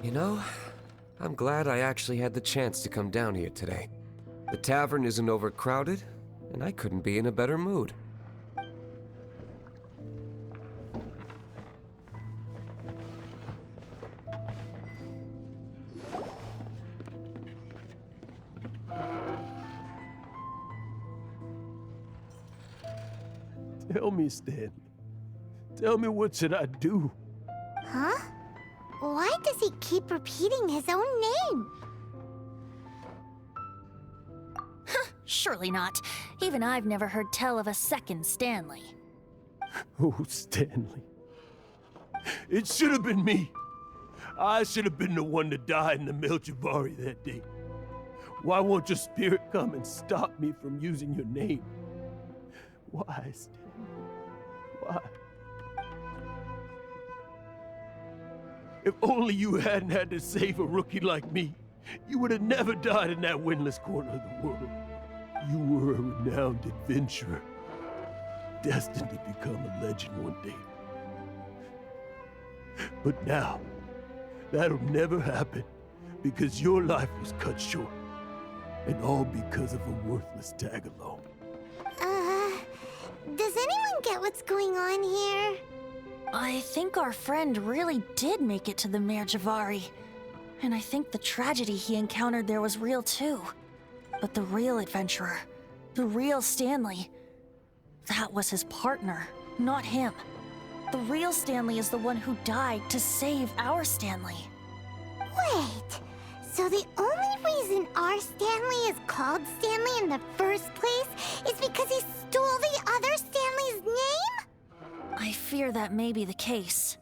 You know, I'm glad I actually had the chance to come down here today. The tavern isn't overcrowded, and I couldn't be in a better mood. Tell me, Stanley. Tell me, what should I do? Huh? Why does he keep repeating his own name? Surely not. Even I've never heard tell of a second Stanley. Oh, Stanley. It should have been me. I should have been the one to die in the Melchivari that day. Why won't your spirit come and stop me from using your name? Why, Stanley? Why? If only you hadn't had to save a rookie like me, you would have never died in that windless corner of the world. You were a renowned adventurer, destined to become a legend one day. But now, that'll never happen, because your life was cut short, and all because of a worthless tag-along. Does anyone get what's going on here? I think our friend really did make it to the Merjavari. And I think the tragedy he encountered there was real too. But the real adventurer, the real Stanley, that was his partner, not him. The real Stanley is the one who died to save our Stanley. Wait, so the only reason our Stanley is called Stanley in the first place is because he stole the other Stanley's name? I fear that may be the case.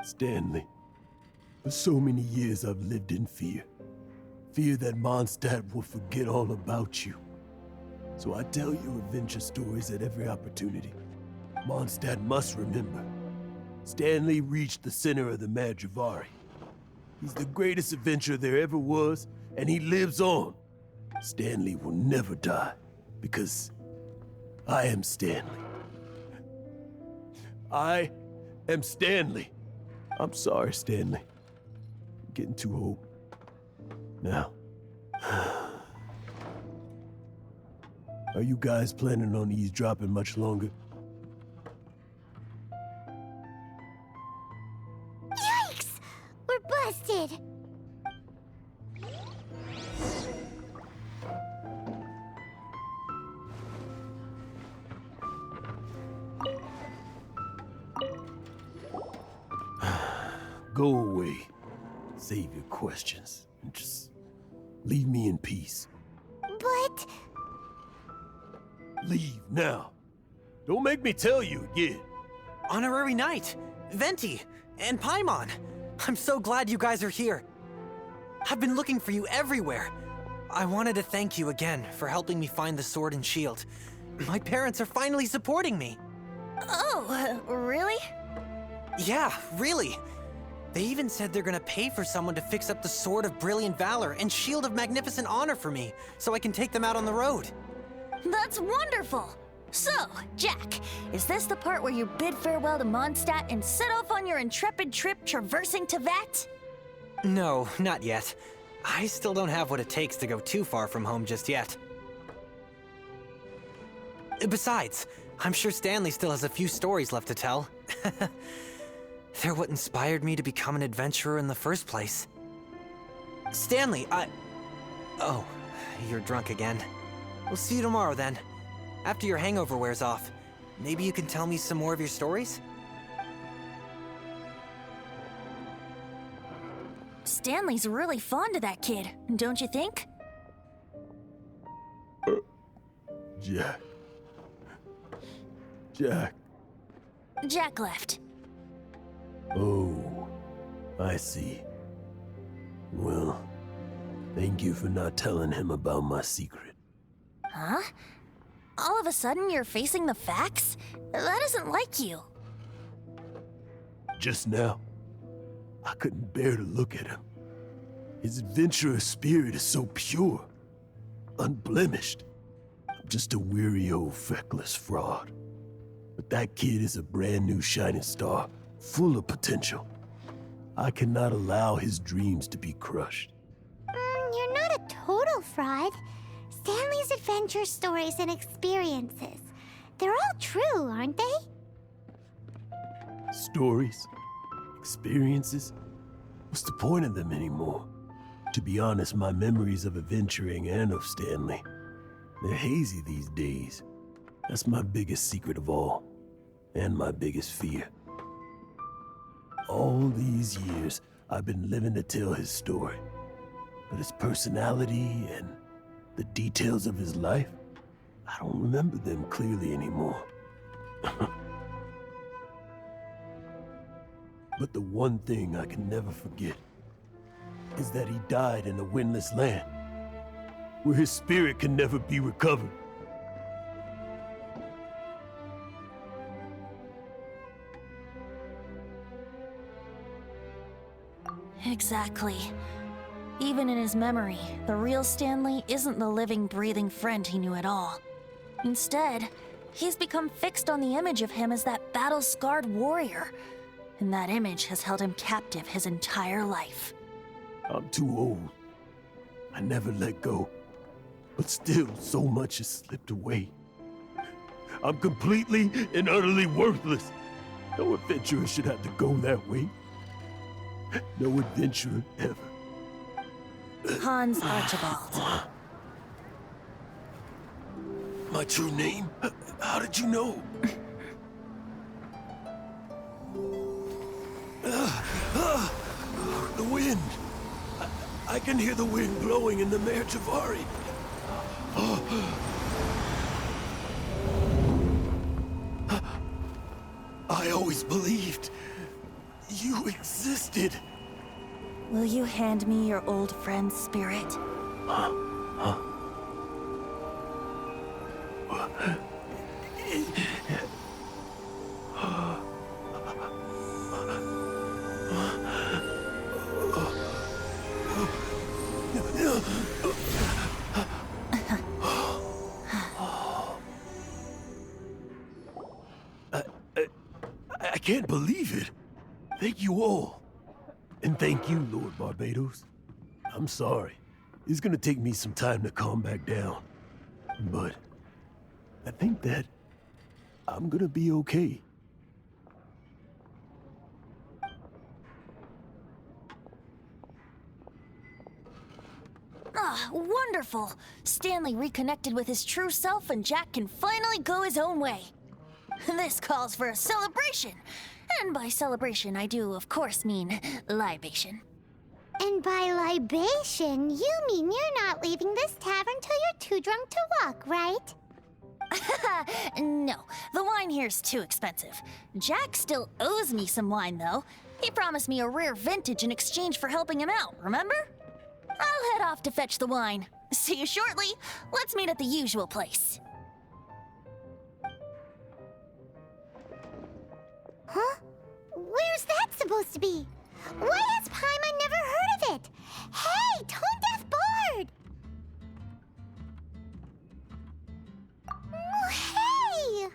Stanley, for so many years I've lived in fear. Fear that Mondstadt will forget all about you. So I tell you adventure stories at every opportunity. Mondstadt must remember. Stanley reached the center of the Merjavari. He's the greatest adventurer there ever was, and he lives on. Stanley will never die, because I am Stanley. I am Stanley. I'm sorry, Stanley. I'm getting too old. Now, are you guys planning on eavesdropping much longer? Yikes! We're busted! Go away. Save your questions. And just leave me in peace. But... Leave now. Don't make me tell you again. Honorary Knight, Venti, and Paimon. I'm so glad you guys are here. I've been looking for you everywhere. I wanted to thank you again for helping me find the sword and shield. My parents are finally supporting me. Oh, really? Yeah, really. They even said they're gonna pay for someone to fix up the Sword of Brilliant Valor and Shield of Magnificent Honor for me, so I can take them out on the road. That's wonderful! So, Jack, is this the part where you bid farewell to Mondstadt and set off on your intrepid trip traversing Teyvat? No, not yet. I still don't have what it takes to go too far from home just yet. Besides, I'm sure Stanley still has a few stories left to tell. They're what inspired me to become an adventurer in the first place. Stanley, Oh, you're drunk again. We'll see you tomorrow then. After your hangover wears off. Maybe you can tell me some more of your stories? Stanley's really fond of that kid, don't you think? Jack. Jack. Jack left. Oh, I see. Well, thank you for not telling him about my secret. Huh? All of a sudden you're facing the facts? That isn't like you. Just now, I couldn't bear to look at him. His adventurous spirit is so pure, unblemished. I'm just a weary old feckless fraud. But that kid is a brand new shining star, full of potential. I cannot allow his dreams to be crushed. You're not a total fraud. Stanley's adventure stories and experiences. They're all true, aren't they? Stories? Experiences? What's the point of them anymore? To be honest, my memories of adventuring and of Stanley, they're hazy these days. That's my biggest secret of all, and my biggest fear. All these years, I've been living to tell his story. But his personality and the details of his life, I don't remember them clearly anymore. But the one thing I can never forget is that he died in a windless land, where his spirit can never be recovered. Exactly. Even in his memory, the real Stanley isn't the living, breathing friend he knew at all. Instead, he's become fixed on the image of him as that battle-scarred warrior. And that image has held him captive his entire life. I'm too old. I never let go. But still, so much has slipped away. I'm completely and utterly worthless. No adventurer should have to go that way. No adventurer ever. Hans Archibald. My true name? How did you know? The wind. I can hear the wind blowing in the Mare Javari. I always believed you existed. Will you hand me your old friend's spirit? I can't believe it. Thank you all. And thank you, Lord Barbados. I'm sorry. It's gonna take me some time to calm back down. But I think that I'm gonna be okay. Ah, wonderful! Stanley reconnected with his true self and Jack can finally go his own way. This calls for a celebration. And by celebration, I do, of course, mean libation. And by libation, you mean you're not leaving this tavern till you're too drunk to walk, right? No, the wine here's too expensive. Jack still owes me some wine, though. He promised me a rare vintage in exchange for helping him out, remember? I'll head off to fetch the wine. See you shortly. Let's meet at the usual place. Huh? Where's that supposed to be? Why has Paimon never heard of it? Hey, Tone Deaf Bard! Oh, hey!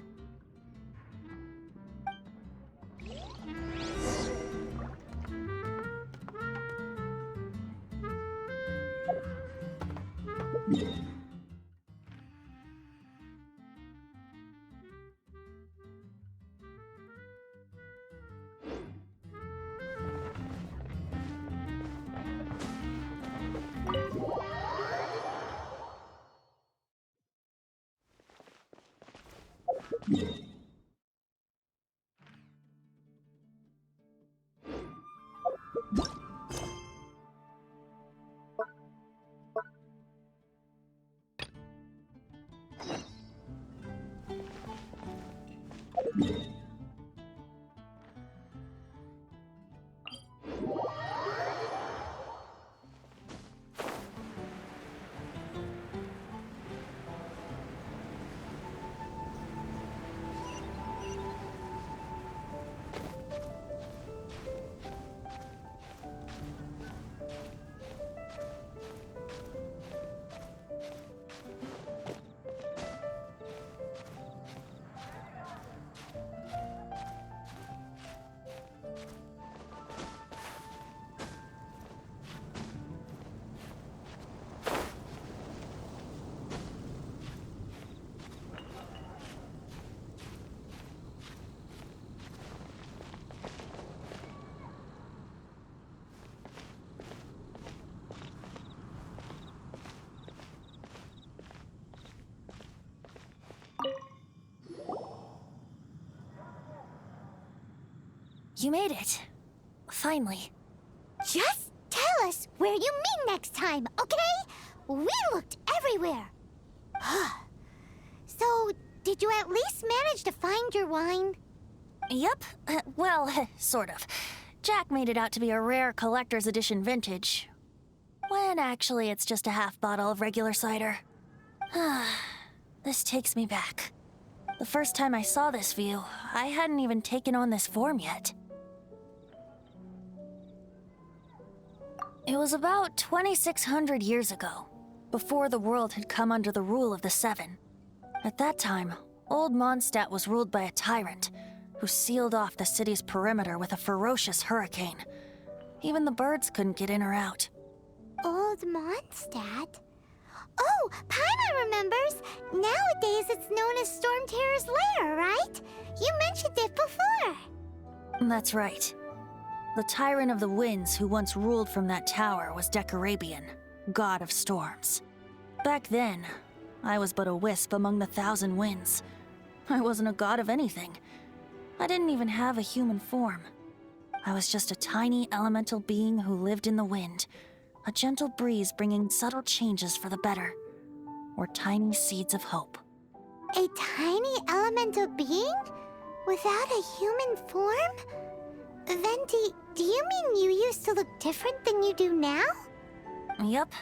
You made it. Finally. Just tell us where you meet next time, okay? We looked everywhere. So, did you at least manage to find your wine? Yep. Well, sort of. Jack made it out to be a rare collector's edition vintage, when actually it's just a half bottle of regular cider. This takes me back. The first time I saw this view, I hadn't even taken on this form yet. It was about 2,600 years ago, before the world had come under the rule of the Seven. At that time, old Mondstadt was ruled by a tyrant, who sealed off the city's perimeter with a ferocious hurricane. Even the birds couldn't get in or out. Old Mondstadt? Oh, Paimon remembers! Nowadays it's known as Storm Terror's lair, right? You mentioned it before. That's right. The tyrant of the winds who once ruled from that tower was Decarabian, god of storms. Back then, I was but a wisp among the thousand winds. I wasn't a god of anything. I didn't even have a human form. I was just a tiny elemental being who lived in the wind, a gentle breeze bringing subtle changes for the better, or tiny seeds of hope. A tiny elemental being? Without a human form? Venti, do you mean you used to look different than you do now? Yup.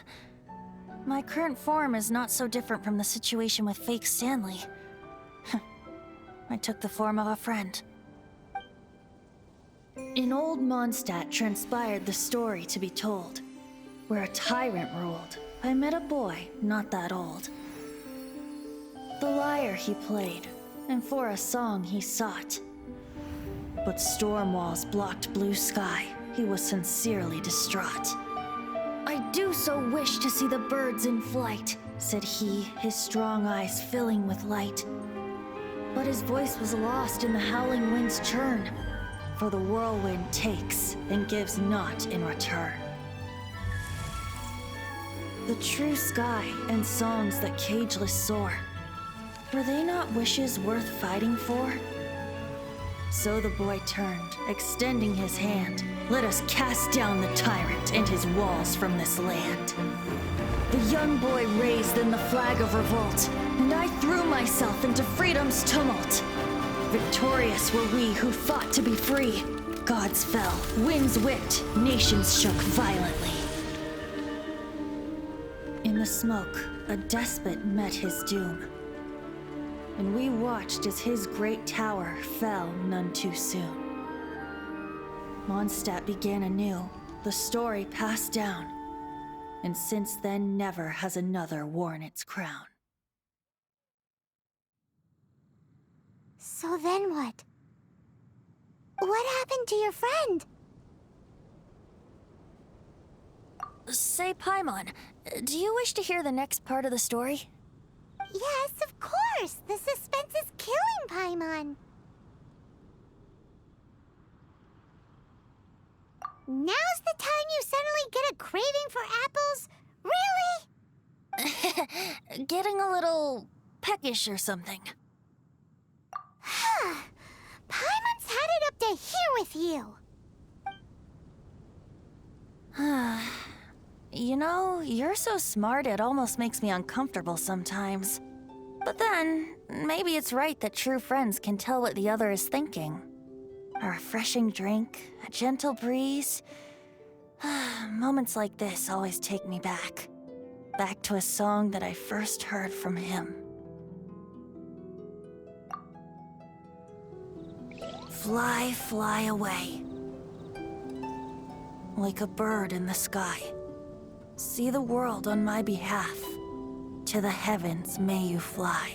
My current form is not so different from the situation with fake Stanley. I took the form of a friend. In old Mondstadt transpired the story to be told. Where a tyrant ruled, I met a boy not that old. The lyre he played, and for a song he sought. But storm walls blocked blue sky, he was sincerely distraught. I do so wish to see the birds in flight, said he, his strong eyes filling with light. But his voice was lost in the howling wind's churn, for the whirlwind takes and gives not in return. The true sky and songs that cageless soar, were they not wishes worth fighting for? So the boy turned, extending his hand. Let us cast down the tyrant and his walls from this land. The young boy raised then the flag of revolt, and I threw myself into freedom's tumult. Victorious were we who fought to be free. Gods fell, winds whipped, nations shook violently. In the smoke, a despot met his doom, and we watched as his great tower fell none too soon. Mondstadt began anew, the story passed down, and since then never has another worn its crown. So then what? What happened to your friend? Say, Paimon, do you wish to hear the next part of the story? Yes, of course! The suspense is killing Paimon! Now's the time you suddenly get a craving for apples? Really? Getting a little peckish or something. Paimon's had it up to here with you! You know, you're so smart it almost makes me uncomfortable sometimes. But then, maybe it's right that true friends can tell what the other is thinking. A refreshing drink, a gentle breeze. Moments like this always take me back. Back to a song that I first heard from him. Fly, fly away. Like a bird in the sky. See the world on my behalf. To the heavens may you fly.